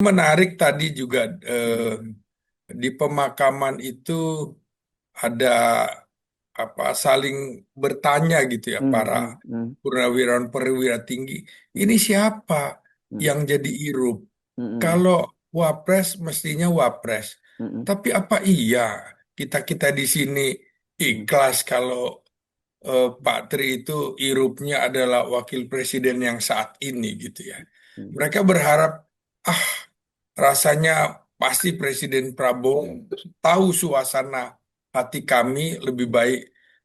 Menarik tadi juga di pemakaman itu ada saling bertanya gitu ya Hmm, para hmm, hmm, purnawirawan perwira tinggi. hmm, Ini siapa hmm, yang jadi irup? hmm, Kalau wapres mestinya wapres. hmm, Tapi apa iya kita-kita di sini hmm, ikhlas kalau Pak Tri itu irupnya adalah wakil presiden yang saat ini gitu ya. hmm, Mereka berharap ah rasanya pasti Presiden Prabowo tahu suasana hati kami, lebih baik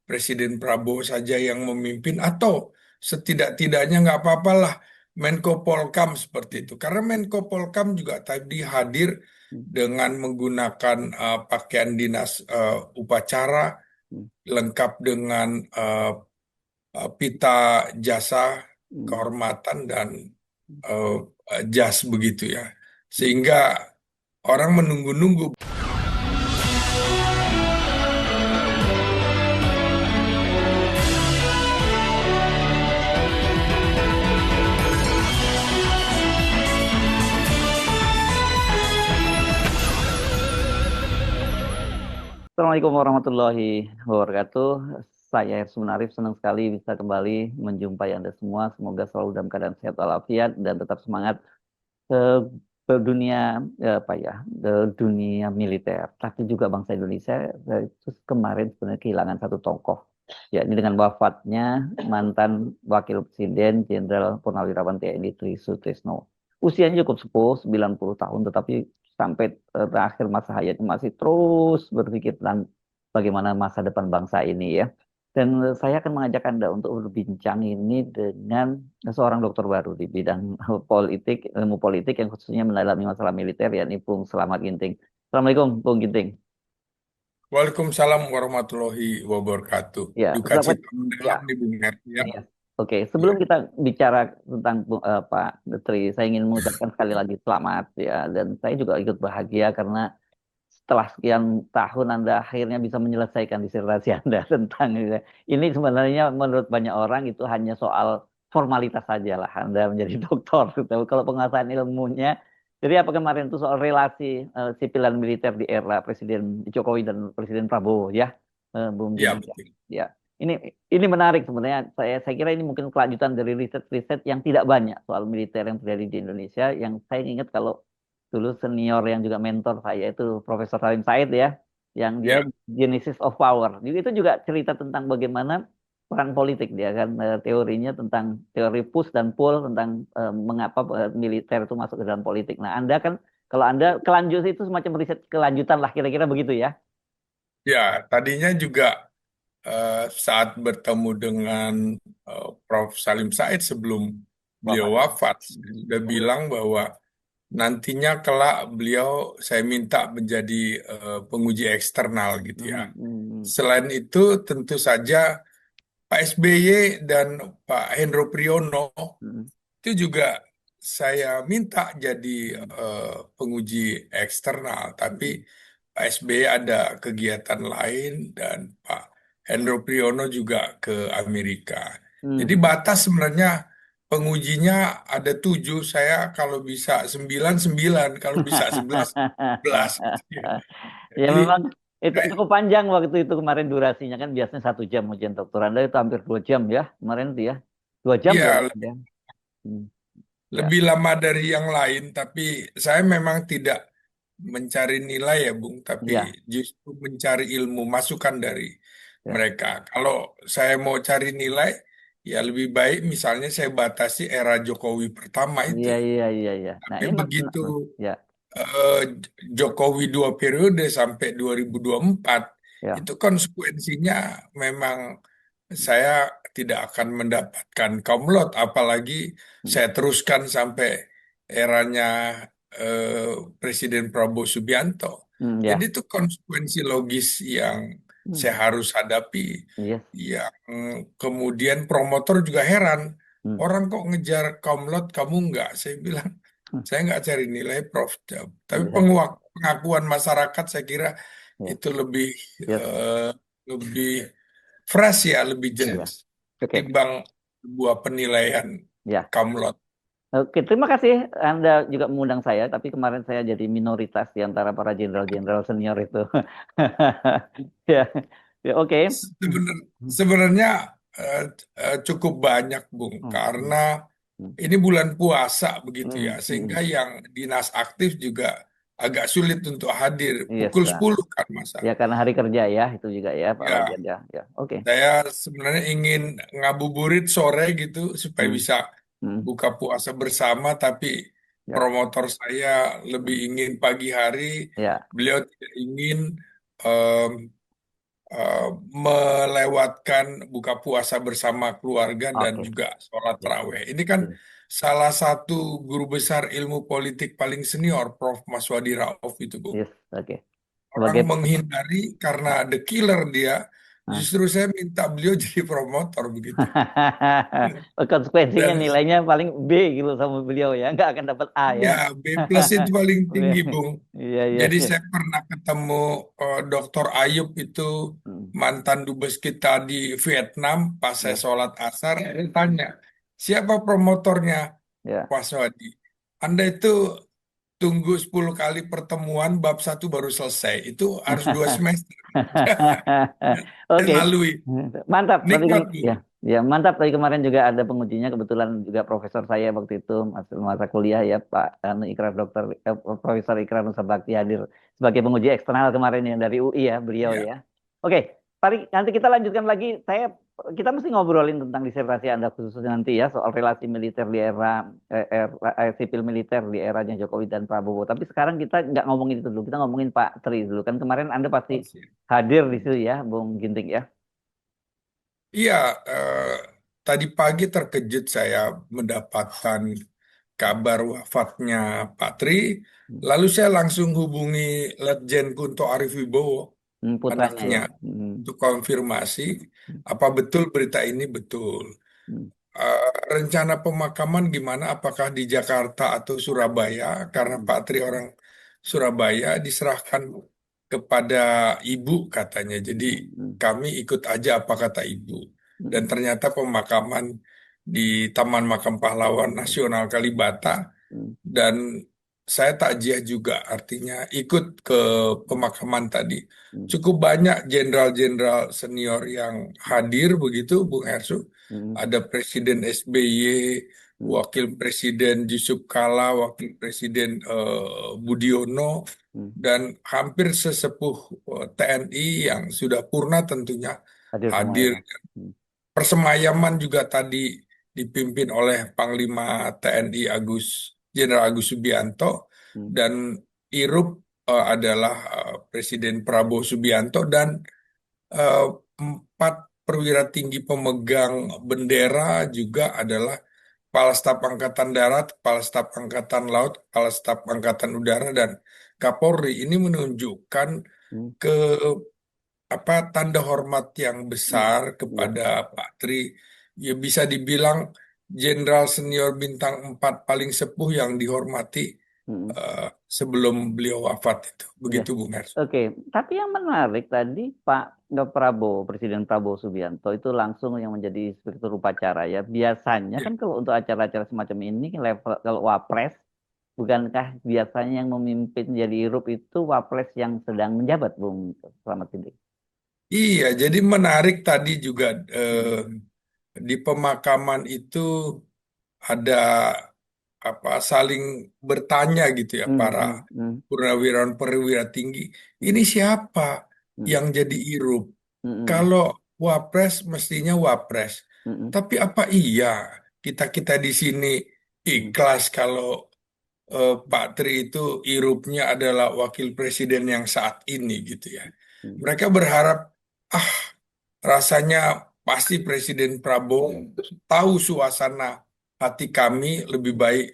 Presiden Prabowo saja yang memimpin atau setidak-tidaknya nggak apa-apalah Menko Polkam seperti itu. Karena Menko Polkam juga tadi hadir hmm, dengan menggunakan pakaian dinas upacara hmm, lengkap dengan pita jasa hmm, kehormatan dan eh, jas begitu ya. hmm. Sehingga orang menunggu-nunggu. Assalamualaikum warahmatullahi wabarakatuh. Saya Ersun Arif, senang sekali bisa kembali menjumpai Anda semua. Semoga selalu dalam keadaan sehat walafiat dan tetap semangat ke dunia apa ya, ke dunia militer. Tapi juga bangsa Indonesia itu kemarin sebenarnya kehilangan satu tokoh. Ya, ini dengan wafatnya mantan Wakil Presiden Jenderal Purnawirawan TNI Tri Sutrisno. Usianya cukup sepuh, 90 tahun, tetapi sampai akhir masa hayatnya masih terus berpikir tentang bagaimana masa depan bangsa ini ya. Dan saya akan mengajak Anda untuk berbincang ini dengan seorang dokter baru di bidang politik, ilmu politik yang khususnya mendalami masalah militer, yakni Bung Slamet Ginting. Assalamualaikum, Bung Ginting. Waalaikumsalam warahmatullahi wabarakatuh. Ya, Duka selamat. cita Ya, mendalam nih Bung Her. Ya, iya. Oke, sebelum ya. kita bicara tentang Pak Detri, saya ingin mengucapkan sekali lagi selamat ya. Dan saya juga ikut bahagia karena setelah sekian tahun Anda akhirnya bisa menyelesaikan disertasi Anda tentang ini sebenarnya menurut banyak orang itu hanya soal formalitas saja lah Anda menjadi dokter. Gitu. Kalau penguasaan ilmunya, jadi apa kemarin itu soal relasi sipil dan militer di era Presiden Jokowi dan Presiden Prabowo ya, Bung Ya, Ginting ya. betul. Ya. Ini ini menarik sebenarnya. Saya kira ini mungkin kelanjutan dari riset-riset yang tidak banyak soal militer yang terjadi di Indonesia. Yang saya ingat kalau dulu senior yang juga mentor saya itu Profesor Salim Said ya, yang dia Ya, Genesis of Power. Jadi itu juga cerita tentang bagaimana peran politik dia kan teorinya tentang teori push dan pull tentang mengapa militer itu masuk ke dalam politik. Nah, Anda kan kalau Anda kelanjut itu semacam riset kelanjutan lah kira-kira begitu ya. ya. Tadinya juga saat bertemu dengan Prof. Salim Said sebelum beliau Wafat. wafat, saya Hmm. sudah bilang bahwa nantinya kelak beliau saya minta menjadi penguji eksternal gitu ya. Hmm, hmm, Selain itu tentu saja Pak SBY dan Pak Hendro Priyono hmm, itu juga saya minta jadi hmm, penguji eksternal, tapi hmm, Pak SBY ada kegiatan lain dan Pak Hendro Priyono juga ke Amerika. hmm, Jadi hmm. batas sebenarnya pengujinya ada 7, saya kalau bisa 9, 9, kalau bisa 11, 11. Ya Jadi memang itu kayak, cukup panjang waktu itu kemarin durasinya kan biasanya 1 jam ujian doktoral. Anda itu hampir 2 jam ya kemarin itu ya. 2 jam ya. ya Ya. Hmm, ya. lebih lama dari yang lain, tapi saya memang tidak mencari nilai ya, Bung, tapi Ya. justru mencari ilmu, masukan dari Ya. mereka. Kalau saya mau cari nilai, ya lebih baik misalnya saya batasi era Jokowi pertama itu. Iya, iya, iya, iya. Nah, Tapi ini begitu ya, eh, Jokowi 2 periode sampai 2024, ya. itu konsekuensinya memang saya tidak akan mendapatkan kaum lot, apalagi Hmm, saya teruskan sampai eranya Presiden Prabowo Subianto. Jadi ya. itu konsekuensi logis yang Hmm, saya harus hadapi. yes. Yang kemudian promotor juga heran, Hmm, orang kok ngejar kaum lot, kamu enggak? Saya bilang, hmm, saya nggak cari nilai, Prof. Tapi iya, pengakuan masyarakat saya kira ya. itu lebih Yes. eh, lebih fresh ya, lebih Ya. jelas Oke. ketimbang sebuah penilaian Ya. kamlot. Oke, terima kasih Anda juga mengundang saya, tapi kemarin saya jadi minoritas di antara para jenderal-jenderal senior itu. Ya, ya oke. Sebenar- Sebenarnya eh, cukup banyak, Bung, Hmm, karena hmm, hmm, ini bulan puasa begitu ya, hmm, sehingga hmm. yang dinas aktif juga agak sulit untuk hadir. Yes, Pukul Pak. 10 kan Ya masalah. karena hari kerja ya, itu juga ya Pak Ya, Wajar ya. Ya, oke. saya sebenarnya ingin ngabuburit sore gitu supaya Hmm, bisa hmm, buka puasa bersama, tapi ya, promotor saya lebih hmm, ingin pagi hari, ya, beliau tidak ingin em, eh, melewatkan buka puasa bersama keluarga dan oke. juga sholat Ya, tarawih. Ini kan ya. salah satu guru besar ilmu politik paling senior, Prof. Maswadi Rauf itu, Bu. Yes, oke. Orang Sebagai menghindari karena the killer dia. Nah. Justru saya minta beliau jadi promotor begitu. Konsekuensinya Dan nilainya paling B gitu sama beliau ya, nggak akan dapat A ya. ya, B plus itu paling tinggi, Bung. Iya iya Jadi iya. saya pernah ketemu Dr. Ayub itu, Hmm, mantan dubes kita di Vietnam. Pas saya ya sholat asar, saya tanya, siapa promotornya, ya. Pak Swadi? Anda itu tunggu 10 kali pertemuan, bab satu baru selesai. Itu harus 2 semester. Saya Oke, lalui. mantap. Tadi Nikmat, ya, Bu. ya mantap. Tadi kemarin juga ada pengujinya, kebetulan juga profesor saya waktu itu masa kuliah ya Pak Ikrar Dokter Profesor Ikrar Nusa Bakti hadir sebagai penguji eksternal kemarin yang dari UI ya beliau Ya, ya. Oke, Pak, nanti kita lanjutkan lagi. Kita mesti ngobrolin tentang disertasi Anda khususnya nanti ya soal relasi militer di sipil militer di eranya Jokowi dan Prabowo. Tapi sekarang kita nggak ngomongin itu dulu, kita ngomongin Pak Tri dulu. Kan kemarin Anda pasti pasti. hadir di situ ya, Bung Ginting ya. Iya, tadi pagi terkejut saya mendapatkan kabar wafatnya Pak Tri. Hmm, Lalu saya langsung hubungi Letjen Kunto Arif Wibowo, putranya anaknya, ya. Hmm, untuk konfirmasi hmm, apa betul berita ini betul. hmm, Rencana pemakaman gimana? Apakah di Jakarta atau Surabaya? Karena hmm, Pak Tri orang Surabaya, diserahkan kepada ibu katanya. Jadi hmm, kami ikut aja apa kata ibu. hmm, Dan ternyata pemakaman di Taman Makam Pahlawan Nasional Kalibata, hmm, dan saya takziah juga, artinya ikut ke hmm, pemakaman tadi. hmm, Cukup banyak jenderal-jenderal senior yang hadir begitu, Bung Ersu. hmm, Ada Presiden SBY, hmm, Wakil Presiden Yusuf Kala, Wakil Presiden Budiono, hmm. dan hampir sesepuh TNI yang sudah purna tentunya Hadir semua hadir. ya. Hmm, Persemayaman juga tadi dipimpin oleh Panglima TNI Jenderal Agus Subianto, hmm, dan Irup adalah Presiden Prabowo Subianto, dan eh, 4 perwira tinggi pemegang bendera juga adalah Kepala Staf Angkatan Darat, Kepala Staf Angkatan Laut, Kepala Staf Angkatan Udara, dan Kapolri. Ini menunjukkan hmm, ke tanda hormat yang hmm. besar Ya. kepada Pak Tri. Ya bisa dibilang Jenderal Senior Bintang 4 paling sepuh yang dihormati Hmm. eh, sebelum beliau wafat itu. Ya, Begitu, Bung Hers. oke. Tapi yang menarik tadi Pak Prabowo, Presiden Prabowo Subianto itu langsung yang menjadi struktur upacara ya. Biasanya Ya. kan kalau untuk acara-acara semacam ini level kalau wapres, bukankah biasanya yang memimpin jadi irup itu wapres yang sedang menjabat, Bung Selamat Tinggi? Iya, jadi menarik tadi juga, Hmm, di pemakaman itu ada saling bertanya gitu ya, hmm, para hmm, hmm, perwira tinggi. hmm, Ini siapa hmm, yang jadi irup? hmm, Kalau wapres mestinya wapres. hmm, Tapi apa iya kita-kita di sini hmm, ikhlas kalau Pak Tri itu irupnya adalah wakil presiden yang saat ini gitu ya. hmm, Mereka berharap, ah, rasanya pasti Presiden Prabowo tahu suasana hati kami, lebih baik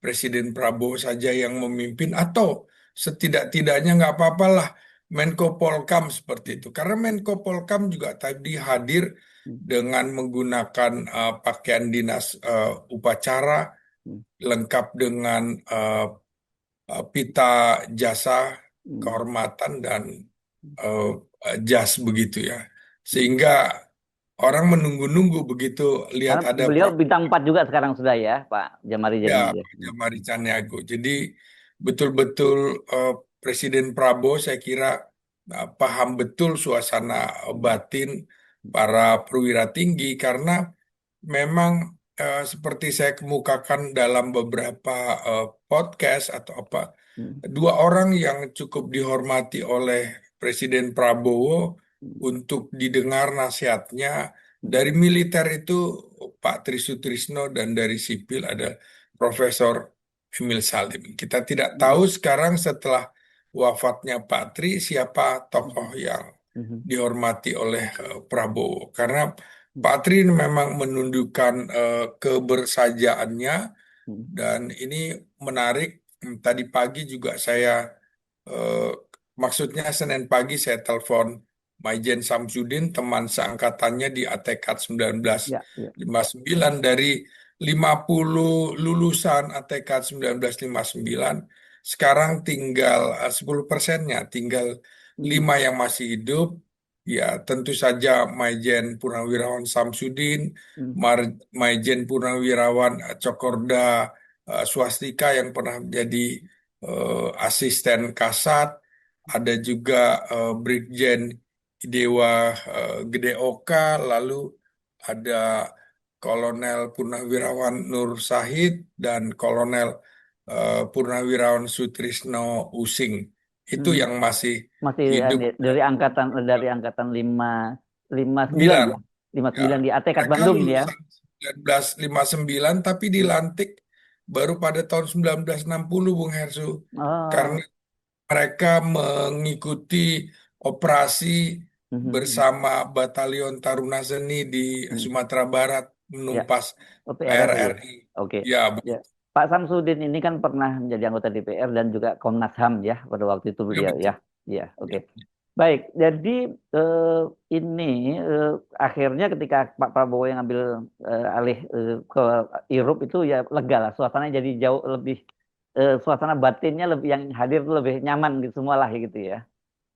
Presiden Prabowo saja yang memimpin, atau setidak-tidaknya nggak apa-apalah Menko Polkam seperti itu. Karena Menko Polkam juga tadi hadir hmm, dengan menggunakan pakaian dinas upacara, hmm, lengkap dengan pita jasa hmm, kehormatan dan hmm, eh, jas begitu ya. hmm, Sehingga orang menunggu-nunggu begitu lihat Karena ada beliau bintang 4 juga sekarang sudah ya, Pak Jamari Ya, jadinya. Pak Jamari Caniago. Jadi betul-betul eh, Presiden Prabowo saya kira paham betul suasana batin para perwira tinggi karena memang seperti saya kemukakan dalam beberapa podcast atau apa, Hmm, dua orang yang cukup dihormati oleh Presiden Prabowo hmm, untuk didengar nasihatnya hmm, dari militer itu Pak Tri Sutrisno dan dari sipil ada Profesor Emil Salim. Kita tidak tahu hmm, sekarang setelah wafatnya Pak Tri siapa tokoh hmm, yang hmm, dihormati oleh Prabowo karena hmm, Pak Tri memang menundukkan kebersajaannya hmm, dan ini menarik. Tadi pagi juga saya eh, maksudnya Senin pagi saya telepon Maijen Samsudin, teman seangkatannya di ATK ya, ya, 1959 dari 50 lulusan ATK 1959. Sekarang tinggal 10%-nya, tinggal hmm, 5 yang masih hidup. Ya, tentu saja Maijen Purnawirawan Samsudin, hmm, Maijen Purnawirawan Cokorda Swastika yang pernah menjadi asisten Kasat, ada juga Brigjen Idewa Gede Oka, lalu ada Kolonel Purnawirawan Nur Sahid dan Kolonel Purnawirawan Sutrisno Using. Itu hmm. yang masih Masih ya, hidup dari dan angkatan lima sembilan sembilan. ya. lima Ya, sembilan di ATK mereka Bandung ini ya. lulusan 1959 tapi Hmm. dilantik baru pada tahun 1960 Bung Hersu. Oh. Karena mereka mengikuti operasi Hmm, hmm, hmm, bersama Batalion Taruna Seni di hmm. Sumatera Barat Ya, menumpas PRRI ya. PRRI. Oke. Ya, Ya. begitu. Pak Samsudin ini kan pernah menjadi anggota DPR dan juga Komnas HAM ya pada waktu itu Ya, beliau ya. betul. Ya, oke. Ya. Baik, jadi eh, ini akhirnya ketika Pak Prabowo yang ambil alih ke Irup itu ya lega lah, suasananya jadi jauh lebih suasana batinnya lebih yang hadir tuh lebih nyaman gitu semua lah gitu ya.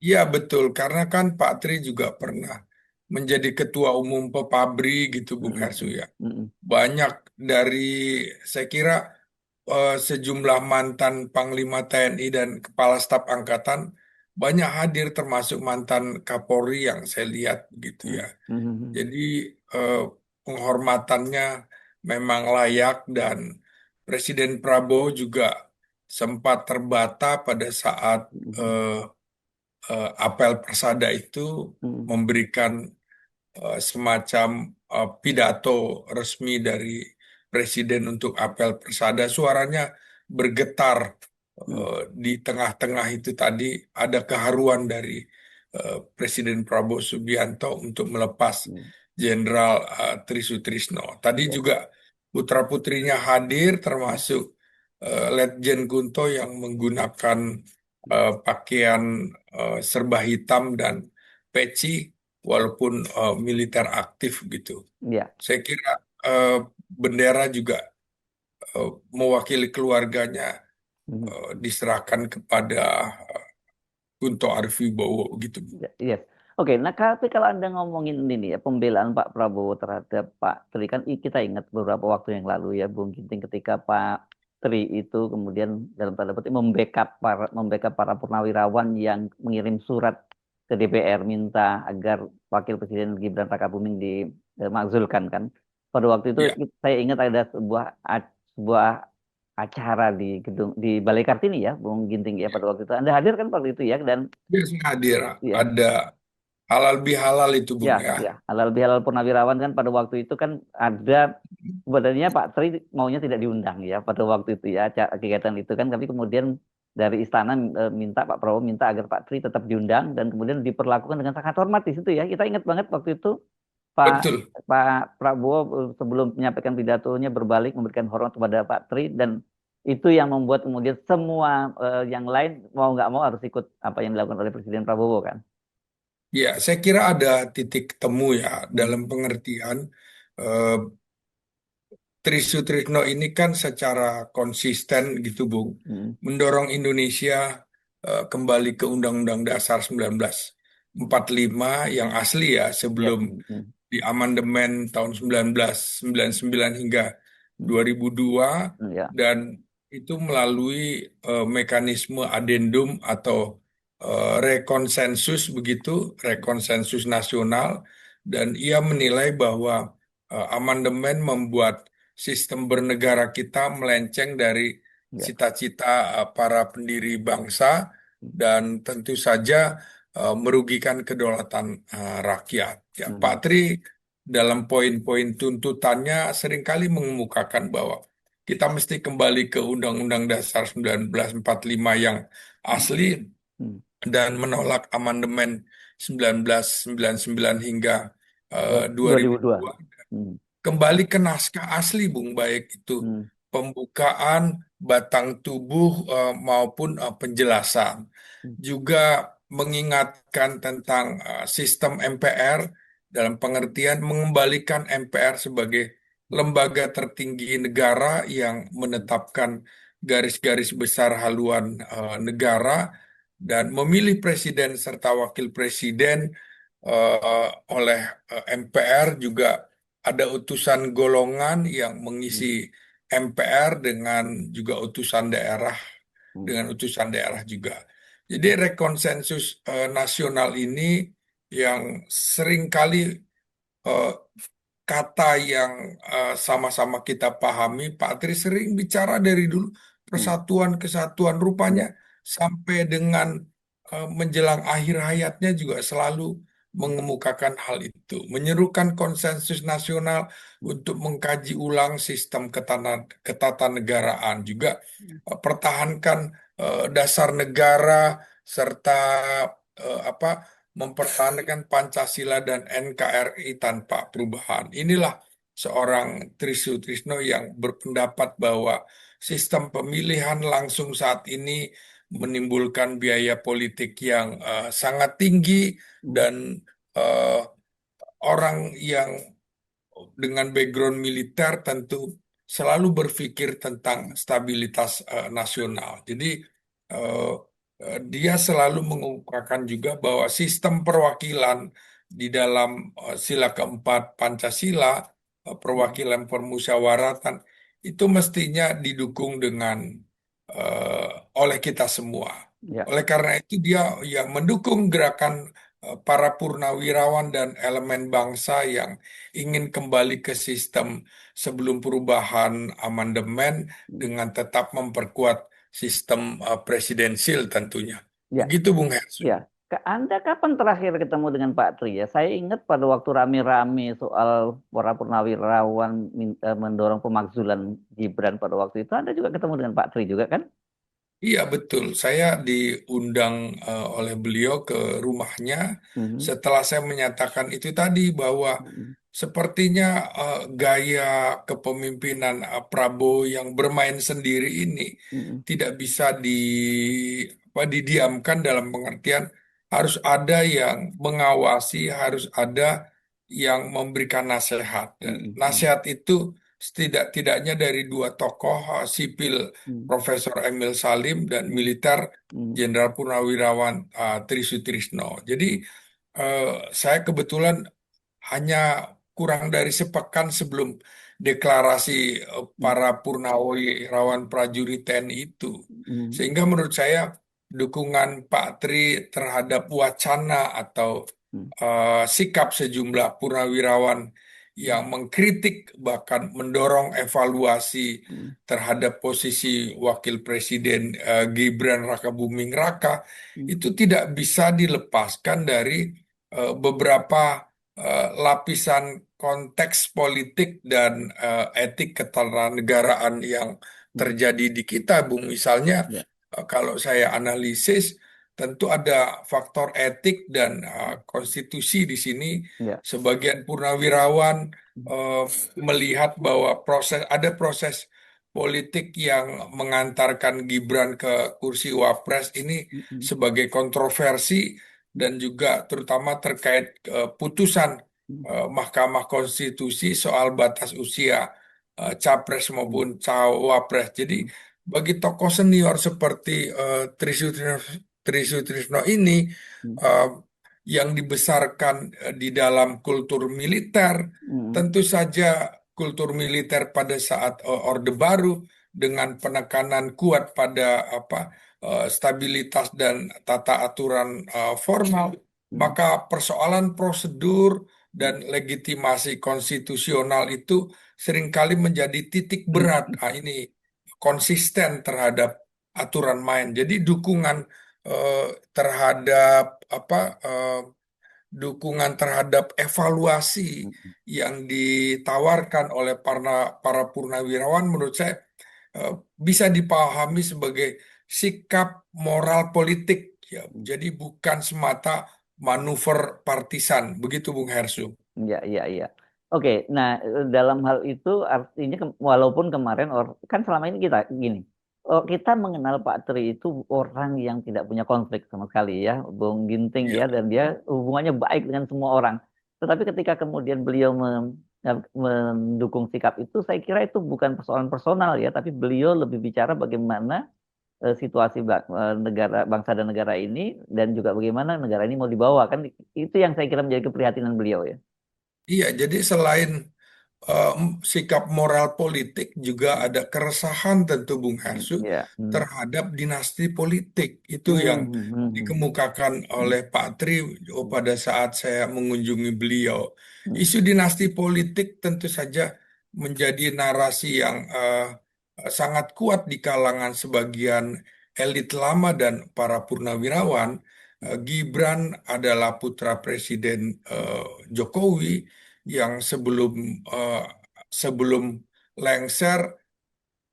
Iya, betul. Karena kan Pak Tri juga pernah menjadi ketua umum Pepabri gitu, Bung Mm-mm. Hersu ya. Mm-mm. Banyak dari, saya kira sejumlah mantan Panglima TNI dan Kepala Staf Angkatan banyak hadir termasuk mantan Kapolri yang saya lihat gitu ya. Mm-mm. Jadi eh, penghormatannya memang layak dan Presiden Prabowo juga sempat terbata pada saat Mm-mm. eh, apel persada itu Mm-mm. memberikan semacam pidato resmi dari presiden untuk apel persada, suaranya bergetar di tengah-tengah itu tadi ada keharuan dari Presiden Prabowo Subianto untuk melepas Mm-mm. Jenderal Tri Sutrisno. Tadi Iya. juga putra-putrinya hadir termasuk Letjen Kunto yang menggunakan pakaian serba hitam dan peci walaupun militer aktif gitu. Iya. Saya kira eh, bendera juga mewakili keluarganya Mhm. diserahkan kepada Kunto Arfibowo gitu. Ya, yes. Oke, nah tapi kalau Anda ngomongin ini ya, pembelaan Pak Prabowo terhadap Pak Tri, kan kita ingat beberapa waktu yang lalu ya, Bung Ginting, ketika Pak Tri itu kemudian dalam tanda petik membackup para purnawirawan yang mengirim surat ke DPR minta agar Wakil Presiden Gibran Rakabuming dimakzulkan kan. Pada waktu itu Ya, saya ingat ada sebuah acara di gedung di Balai Kartini ya, Bung Ginting ya pada waktu itu. Anda hadir kan waktu itu ya dan biasanya hadir ya. ada halal bihalal itu Ya, Bung ya. ya. Halal bihalal purnawirawan kan pada waktu itu kan ada sebenarnya Pak Tri maunya tidak diundang ya pada waktu itu ya kegiatan itu kan tapi kemudian dari istana minta Pak Prabowo minta agar Pak Tri tetap diundang dan kemudian diperlakukan dengan sangat hormat di situ ya. Kita ingat banget waktu itu Pak Betul. Pak Prabowo sebelum menyampaikan pidatonya berbalik memberikan hormat kepada Pak Tri dan itu yang membuat kemudian semua yang lain mau nggak mau harus ikut apa yang dilakukan oleh Presiden Prabowo kan. Ya, saya kira ada titik temu ya Hmm. dalam pengertian eh, Tri Sutrisno ini kan secara konsisten gitu Bung Hmm. mendorong Indonesia kembali ke Undang-Undang Dasar 1945 yang asli ya Ya. sebelum Hmm. di amandemen tahun 1999 hingga 2002 Ya. dan itu melalui mekanisme adendum atau rekonsensus begitu, rekonsensus nasional dan ia menilai bahwa amandemen membuat sistem bernegara kita melenceng dari Ya. cita-cita para pendiri bangsa dan tentu saja merugikan kedaulatan rakyat. Ya, Pak Hmm. Tri dalam poin-poin tuntutannya seringkali mengemukakan bahwa kita mesti kembali ke Undang-Undang Dasar 1945 yang Hmm. asli Hmm. dan menolak amandemen 1999 hingga Dua ribu dua. 2002 Hmm. kembali ke naskah asli, Bung, baik itu Hmm. pembukaan, batang tubuh maupun penjelasan. Hmm. Juga mengingatkan tentang sistem MPR dalam pengertian mengembalikan MPR sebagai lembaga tertinggi negara yang menetapkan garis-garis besar haluan negara dan memilih presiden serta wakil presiden oleh MPR juga ada utusan golongan yang mengisi Hmm. MPR dengan juga Hmm. dengan utusan daerah juga. Jadi rekonsensus nasional ini yang seringkali eh, kata yang sama-sama kita pahami, Pak Tri sering bicara dari dulu Hmm. persatuan kesatuan rupanya Ya. sampai dengan menjelang akhir hayatnya juga selalu Hmm. mengemukakan hal itu, menyerukan konsensus nasional Hmm. untuk mengkaji ulang sistem ketatanegaraan, juga pertahankan dasar negara serta apa mempertahankan Pancasila dan NKRI tanpa perubahan. Inilah seorang Trisutrisno yang berpendapat bahwa sistem pemilihan langsung saat ini menimbulkan biaya politik yang sangat tinggi Hmm. dan eh, orang yang dengan background militer tentu selalu berpikir tentang stabilitas nasional. Jadi eh, dia selalu mengungkapkan juga bahwa sistem perwakilan di dalam sila keempat Pancasila, Hmm. perwakilan permusyawaratan itu mestinya didukung dengan eh, oleh kita semua. Ya. Oleh karena itu dia ya mendukung gerakan para purnawirawan dan elemen bangsa yang ingin kembali ke sistem sebelum perubahan amandemen Hmm. dengan tetap memperkuat sistem presidensil tentunya. Ya. Begitu Bung Hersun. Ya, Anda kapan terakhir ketemu dengan Pak Tri ya? Saya ingat pada waktu rame-rame soal para purnawirawan mendorong pemakzulan Gibran pada waktu itu, Anda juga ketemu dengan Pak Tri juga kan? Iya betul, saya diundang oleh beliau ke rumahnya Mhm. setelah saya menyatakan itu tadi bahwa Mhm. sepertinya gaya kepemimpinan Prabowo yang bermain sendiri ini Mhm. tidak bisa didiamkan dalam pengertian harus ada yang mengawasi, harus ada yang memberikan nasihat. Dan Mhm. nasihat itu setidak-tidaknya dari dua tokoh sipil, Mhm. Profesor Emil Salim dan Mhm. militer Mhm. Jenderal Purnawirawan Tri Sutrisno. Jadi eh, saya kebetulan hanya kurang dari sepekan sebelum deklarasi Mhm. para purnawirawan prajurit TNI itu. Mhm. Sehingga menurut saya dukungan Pak Tri terhadap wacana atau Mhm. sikap sejumlah purnawirawan yang mengkritik bahkan mendorong evaluasi Mhm. terhadap posisi Wakil Presiden Gibran Rakabuming Raka Mhm. itu tidak bisa dilepaskan dari beberapa lapisan konteks politik dan etik ketatanegaraan yang Mhm. terjadi di kita, Bung. Misalnya, Ya. kalau saya analisis, tentu ada faktor etik dan konstitusi di sini. Ya. Sebagian purnawirawan eh, melihat bahwa ada proses politik yang mengantarkan Gibran ke kursi Wapres ini Mhm. sebagai kontroversi dan juga terutama terkait putusan Mhm. Mahkamah Konstitusi soal batas usia capres Mhm. maupun cawapres. Jadi Mhm. bagi tokoh senior seperti Tri Sutrisno ini, Mhm. eh, yang dibesarkan di dalam kultur militer. mm, Tentu saja kultur militer pada saat Orde Baru dengan penekanan kuat pada stabilitas dan tata aturan formal, mm, maka persoalan prosedur dan legitimasi konstitusional itu seringkali menjadi titik berat. Ini konsisten terhadap aturan main. Jadi dukungan eh, terhadap apa eh, dukungan terhadap evaluasi mm, yang ditawarkan oleh para purnawirawan menurut saya eh, bisa dipahami sebagai sikap moral politik ya. mm. Jadi bukan semata manuver partisan. Begitu Bung Hersu. Iya, iya, iya. Oke, nah dalam hal itu artinya walaupun kemarin kan selama ini kita gini, kita mengenal Pak Tri itu orang yang tidak punya konflik sama sekali ya, Bung Ginting ya, Ya. dan dia hubungannya baik dengan semua orang. Tetapi ketika kemudian beliau mendukung sikap itu, saya kira itu bukan persoalan personal ya, tapi beliau lebih bicara bagaimana situasi negara bangsa dan negara ini dan juga bagaimana negara ini mau dibawa kan itu yang saya kira menjadi keprihatinan beliau ya. Iya, jadi selain sikap moral politik juga ada keresahan tentu Bung Hersu Ya. terhadap dinasti politik itu yang Hmm, hmm, hmm, dikemukakan hmm, oleh Pak Tri hmm, pada saat saya mengunjungi beliau. hmm, Isu dinasti politik tentu saja menjadi narasi yang sangat kuat di kalangan sebagian elit lama dan para purnawirawan. Gibran adalah putra Presiden Jokowi yang eh, sebelum lengser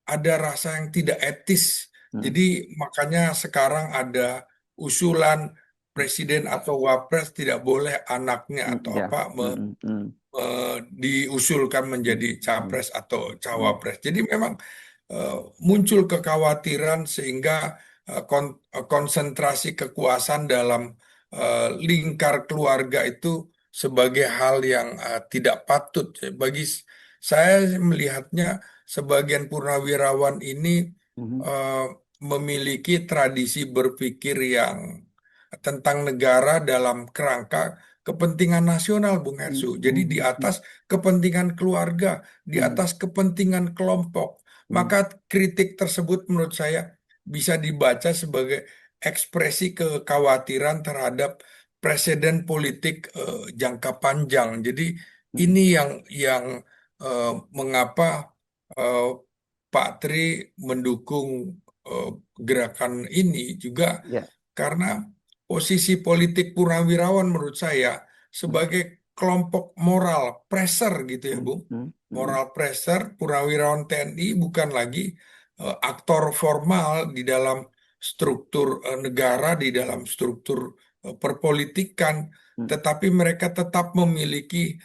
ada rasa yang tidak etis. hmm, Jadi makanya sekarang ada usulan presiden atau wapres tidak boleh anaknya hmm, atau ya. apa Hmm, hmm, diusulkan hmm, menjadi hmm, capres atau hmm, cawapres. Jadi memang eh, muncul kekhawatiran sehingga konsentrasi kekuasaan dalam lingkar keluarga itu sebagai hal yang tidak patut. Saya melihatnya sebagian purnawirawan ini hmm, eh, memiliki tradisi berpikir yang tentang negara dalam kerangka kepentingan nasional, Bung hmm, Hersu. Jadi di hmm, hmm, atas kepentingan keluarga, di hmm, atas kepentingan kelompok. hmm, Maka kritik tersebut menurut saya bisa dibaca sebagai ekspresi kekhawatiran terhadap presiden politik jangka panjang. Jadi hmm, ini yang mengapa eh, Pak Tri mendukung eh, gerakan ini juga ya. karena posisi politik purnawirawan menurut saya Hmm, sebagai kelompok moral pressure gitu ya, hmm, Bung. hmm, hmm, Moral pressure purnawirawan TNI bukan lagi aktor formal di dalam struktur negara, di dalam struktur perpolitikan, hmm, tetapi mereka tetap memiliki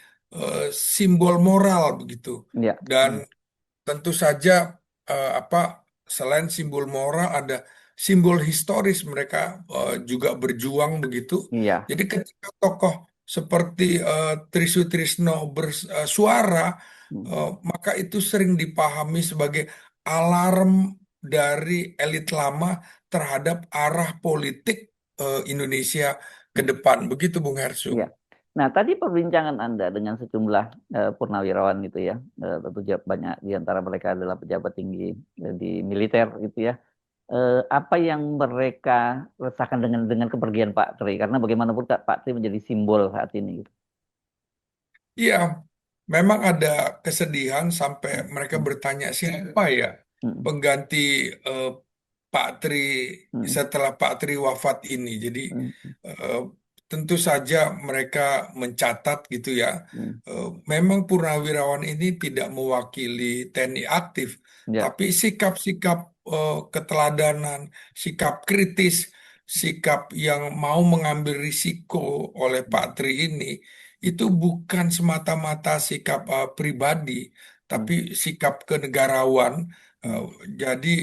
simbol moral begitu. ya. Dan Hmm, tentu saja apa selain simbol moral ada simbol historis mereka juga berjuang begitu. iya. Jadi ketika tokoh seperti Trisutrisno bersuara Hmm, maka itu sering dipahami sebagai alarm dari elit lama terhadap arah politik Indonesia ke hmm, depan. Begitu Bung Hersu. iya. Nah, tadi perbincangan Anda dengan sejumlah purnawirawan gitu ya, tentu banyak di antara mereka adalah pejabat tinggi di militer gitu ya. Apa yang mereka resahkan dengan kepergian Pak Tri? Karena bagaimanapun Pak Tri menjadi simbol saat ini. Gitu. Iya, memang ada kesedihan sampai mereka Hmm, bertanya siapa ya hmm, pengganti eh, Pak Tri hmm, setelah Pak Tri wafat ini. Jadi hmm, eh, tentu saja mereka mencatat gitu ya. hmm, Memang purnawirawan ini tidak mewakili TNI aktif, ya, tapi sikap-sikap keteladanan, sikap kritis, sikap yang mau mengambil risiko oleh Pak Tri ini itu bukan semata-mata sikap pribadi, hmm, tapi sikap kenegarawan. hmm, Eh, jadi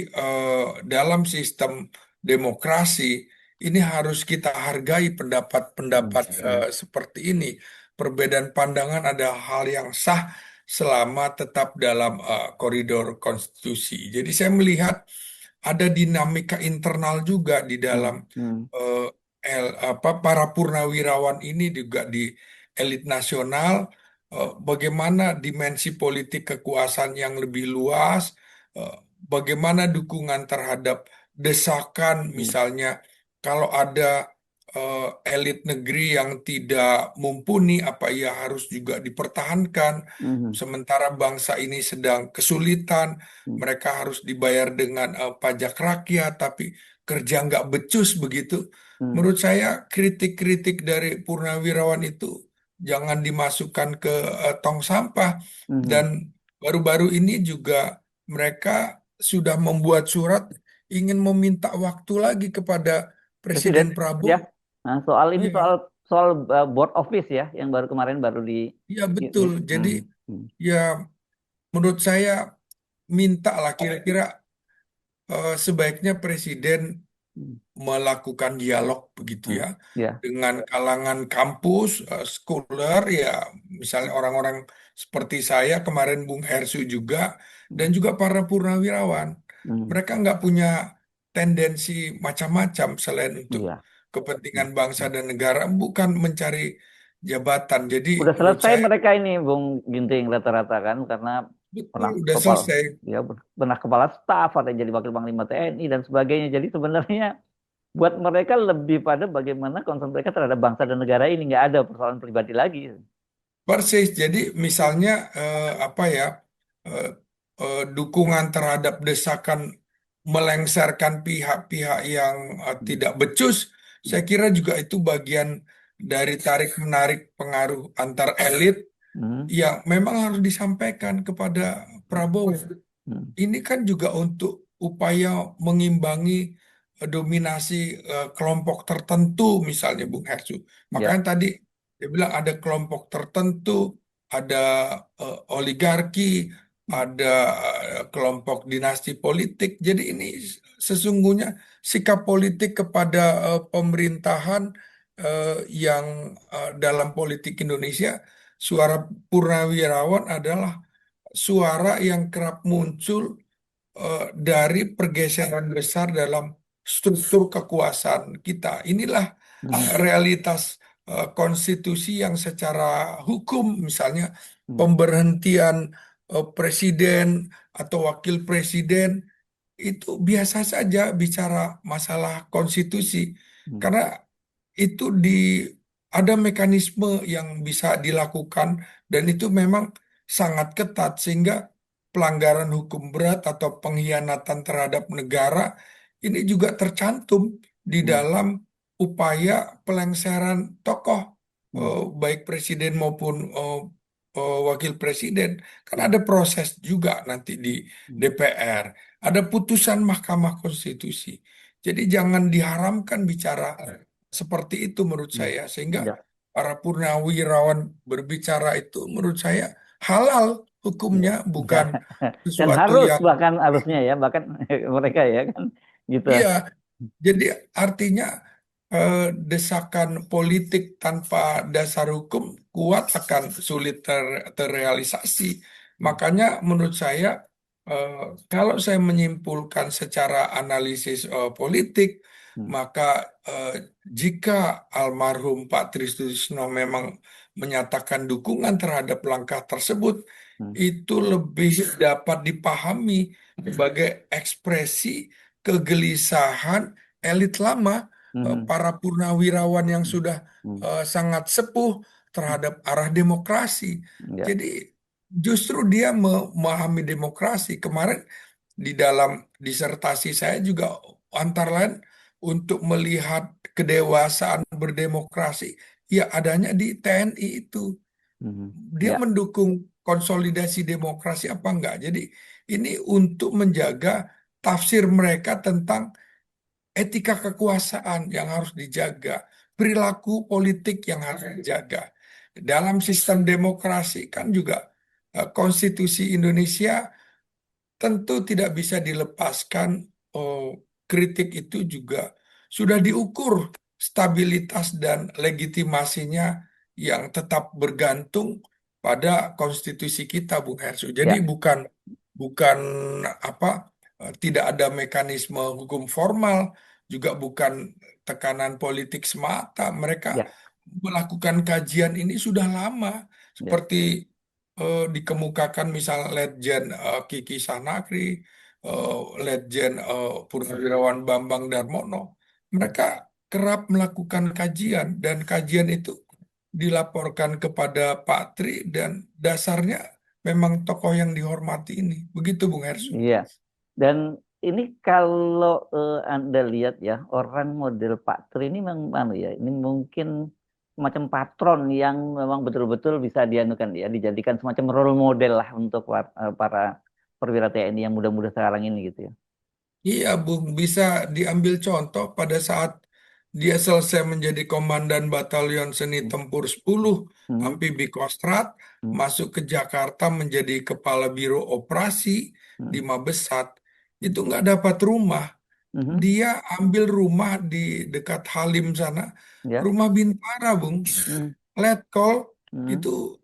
dalam sistem demokrasi ini harus kita hargai hmm, pendapat-pendapat hmm, seperti ini. Perbedaan pandangan ada hal yang sah selama tetap dalam koridor konstitusi. Jadi saya melihat ada dinamika internal juga di hmm, dalam hmm, eh, para purnawirawan ini juga di elit nasional, bagaimana dimensi politik kekuasaan yang lebih luas, eh, bagaimana dukungan terhadap desakan, Hmm. misalnya kalau ada eh, elit negeri yang tidak mumpuni, apa ia harus juga dipertahankan, Mhm. sementara bangsa ini sedang kesulitan, Hmm. mereka harus dibayar dengan pajak rakyat, tapi kerja nggak becus begitu. Hmm. Menurut saya kritik-kritik dari purnawirawan itu jangan dimasukkan ke tong sampah. Mhm. Dan baru-baru ini juga mereka sudah membuat surat ingin meminta waktu lagi kepada Presiden Presiden ya. Prabowo. Nah, soal ini Iya, soal soal board office ya yang baru kemarin baru di iya ini. betul. Jadi Hmm. Hmm. ya menurut saya minta lah kira-kira sebaiknya Presiden Hmm. melakukan dialog begitu Hmm. ya Ya. dengan kalangan kampus, scholar ya, misalnya orang-orang seperti saya kemarin Bung Hersu juga dan Hmm. juga para purnawirawan. Hmm. Mereka nggak punya tendensi macam-macam selain untuk Iya. Hmm. kepentingan bangsa Hmm. dan negara, bukan mencari jabatan. Jadi Udah menurut selesai saya mereka ini, Bung Ginting rata-rata kan, karena betul pernah udah kepala, selesai. ya pernah kepala staf, ada yang jadi wakil panglima TNI dan sebagainya. Jadi sebenarnya buat mereka lebih pada bagaimana concern mereka terhadap bangsa dan negara ini, nggak ada persoalan pribadi lagi. Persis. Jadi misalnya apa ya, eh, dukungan terhadap desakan melengsarkan pihak-pihak yang Hmm. tidak becus, Hmm. saya kira juga itu bagian dari tarik menarik pengaruh antar elit Hmm. yang memang harus disampaikan kepada Prabowo. Hmm. Ini kan juga untuk upaya mengimbangi dominasi kelompok tertentu, misalnya Hmm. Bung Hersu. Ya. Makanya tadi dia bilang ada kelompok tertentu, ada oligarki, Hmm. ada kelompok dinasti politik. Jadi ini sesungguhnya sikap politik kepada pemerintahan yang dalam politik Indonesia, suara Purnawirawan adalah suara yang kerap muncul dari pergeseran besar dalam struktur kekuasaan kita. Inilah Hmm. realitas konstitusi yang secara hukum, misalnya Hmm. pemberhentian presiden atau wakil presiden, itu biasa saja bicara masalah konstitusi. Hmm. Karena itu ada mekanisme yang bisa dilakukan dan itu memang sangat ketat sehingga pelanggaran hukum berat atau pengkhianatan terhadap negara ini juga tercantum di Hmm. dalam upaya pelengseran tokoh, Hmm. baik presiden maupun wakil presiden. Kan Hmm. ada proses juga nanti di Hmm. DPR, ada putusan Mahkamah Konstitusi. Jadi jangan diharamkan bicara seperti itu menurut Hmm. saya, sehingga Ya. para purnawirawan berbicara itu menurut saya halal Ya. hukumnya, Ya. bukan Dan sesuatu harus yang bahkan harusnya ya bahkan mereka ya kan gitu. iya. Jadi artinya eh, desakan politik tanpa dasar hukum kuat akan sulit terrealisasi. Hmm. Makanya menurut saya, eh, kalau saya menyimpulkan secara analisis politik, Hmm. maka eh, jika almarhum Pak Trisno memang menyatakan dukungan terhadap langkah tersebut, Hmm. itu lebih dapat dipahami sebagai ekspresi kegelisahan elit lama, Hmm. para purnawirawan yang Hmm. sudah Hmm. sangat sepuh Hmm. terhadap arah demokrasi. Ya. Jadi justru dia memahami demokrasi. Kemarin di dalam disertasi saya juga antara lain untuk melihat kedewasaan berdemokrasi, ya adanya di TNI itu. Hmm. Dia Ya. mendukung konsolidasi demokrasi apa enggak. Jadi ini untuk menjaga tafsir mereka tentang etika kekuasaan yang harus dijaga, perilaku politik yang harus dijaga. Dalam sistem demokrasi kan juga konstitusi Indonesia tentu tidak bisa dilepaskan. Oh, kritik itu juga sudah diukur stabilitas dan legitimasinya yang tetap bergantung pada konstitusi kita, Bung Hersu. Jadi Ya. bukan apa tidak ada mekanisme hukum formal, juga bukan tekanan politik semata. Mereka Ya, melakukan kajian ini sudah lama, ya, seperti dikemukakan misal Letjen Kiki Sanakri, eh, Letjen Purnawirawan Bambang Darmono. Mereka kerap melakukan kajian dan kajian itu dilaporkan kepada Pak Tri dan dasarnya memang tokoh yang dihormati ini. Begitu Bung Hersu. iya. Dan ini kalau Anda lihat ya, orang model Pak Tri ini memang anu ya, ini mungkin semacam patron yang memang betul-betul bisa dianukan ya, dijadikan semacam role model lah untuk para perwira TNI yang muda-muda sekarang ini gitu ya. Iya, Bung, bisa diambil contoh pada saat dia selesai menjadi Komandan Batalion Seni Hmm, Tempur 10 hmm, Amfibi Kostrad, hmm, masuk ke Jakarta menjadi Kepala Biro Operasi di hmm, Mabesat. hmm, Itu nggak dapat rumah. hmm, Dia ambil rumah di dekat Halim sana, ya, rumah Bintara, Bung. hmm, Letkol hmm, itu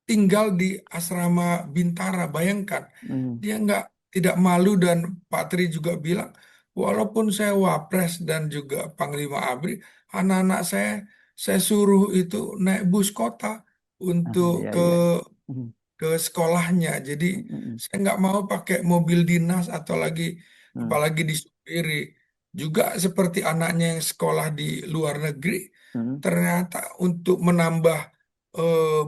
tinggal di asrama Bintara. Bayangkan, hmm. dia nggak tidak malu dan Pak Tri juga bilang, walaupun saya Wapres dan juga Panglima ABRI, anak-anak saya suruh itu naik bus kota Ah, untuk iya, ke iya. Hmm, ke sekolahnya. Jadi hmm, hmm, saya nggak mau pakai mobil dinas atau hmm, apalagi disupiri. Juga seperti anaknya yang sekolah di luar negeri, hmm. ternyata untuk menambah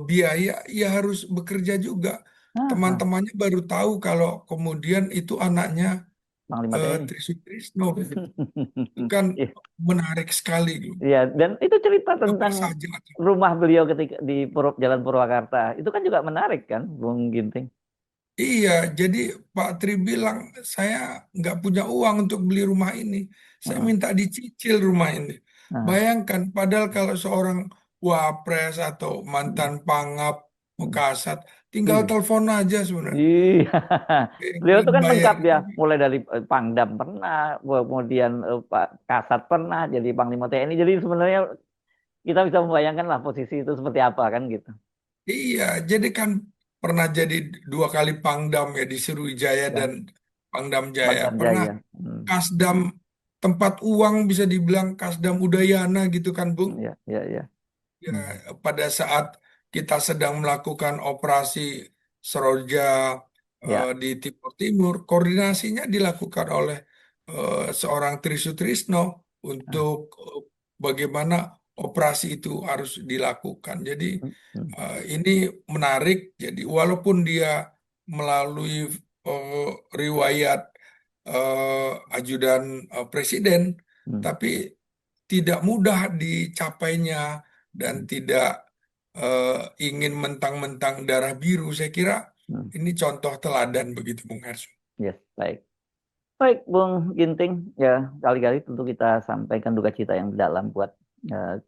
biaya, ia harus bekerja juga. Ah, ah. Teman-temannya baru tahu kalau kemudian itu anaknya Panglima TNI. Tri Sutrisno. Itu kan menarik sekali, gitu. Iya, dan itu cerita Apa tentang saja. rumah beliau ketika di Jalan Purwakarta. Itu kan juga menarik kan, Bung Ginting? Iya, jadi Pak Tri bilang, saya nggak punya uang untuk beli rumah ini. Saya Heeh. minta dicicil rumah ini. Nah, Bayangkan, padahal kalau seorang wapres atau mm, mantan pangap, mm. Kasat, tinggal Iya. telepon aja sebenarnya. Iya. Beliau itu Yang kan bayar lengkap ya, itu. mulai dari Pangdam pernah, kemudian Pak Kasat pernah, jadi Panglima TNI. Jadi sebenarnya kita bisa membayangkan lah posisi itu seperti apa kan gitu. Iya, jadi kan pernah jadi dua kali Pangdam ya di Sriwijaya dan Ya, Pangdam Jaya. Pangdam Pernah Jaya. Hmm. Kasdam tempat uang bisa dibilang Kasdam Udayana gitu kan, Bung. Ya, ya, ya. Ya, Hmm. pada saat kita sedang melakukan operasi Seroja Ya. di Timur Timur, koordinasinya dilakukan oleh seorang Tri Sutrisno Ah, untuk bagaimana operasi itu harus dilakukan. Jadi hmm, hmm, ini menarik. Jadi walaupun dia melalui eh, riwayat ajudan presiden, hmm, tapi tidak mudah dicapainya dan hmm, tidak eh, ingin mentang-mentang darah biru. Saya kira hmm. ini contoh teladan begitu, Bung Harso. Yes, baik. Baik, Bung Ginting, ya kali-kali tentu kita sampaikan duka cita yang dalam buat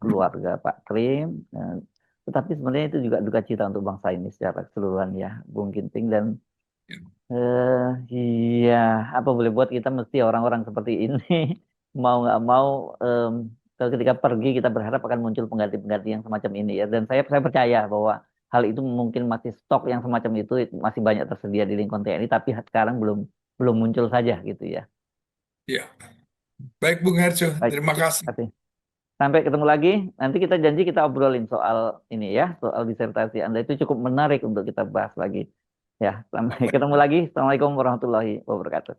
keluarga Pak Krim. Tetapi sebenarnya itu juga duka cita untuk bangsa ini secara keseluruhan ya, Bung Ginting. Dan Ya, eh iya, apa boleh buat kita mesti orang-orang seperti ini mau nggak mau kalau ketika pergi kita berharap akan muncul pengganti-pengganti yang semacam ini ya. Dan saya percaya bahwa hal itu mungkin masih stok yang semacam itu masih banyak tersedia di lingkungan TNI, tapi sekarang belum belum muncul saja gitu ya. ya. Baik, Bung Harso. Baik, Terima terima kasih. kasih. Sampai ketemu lagi. Nanti kita janji kita obrolin soal ini ya, soal disertasi Anda itu cukup menarik untuk kita bahas lagi. Ya, sampai Baik. ketemu lagi. Assalamualaikum warahmatullahi wabarakatuh.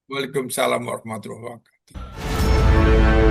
Waalaikumsalam warahmatullahi wabarakatuh.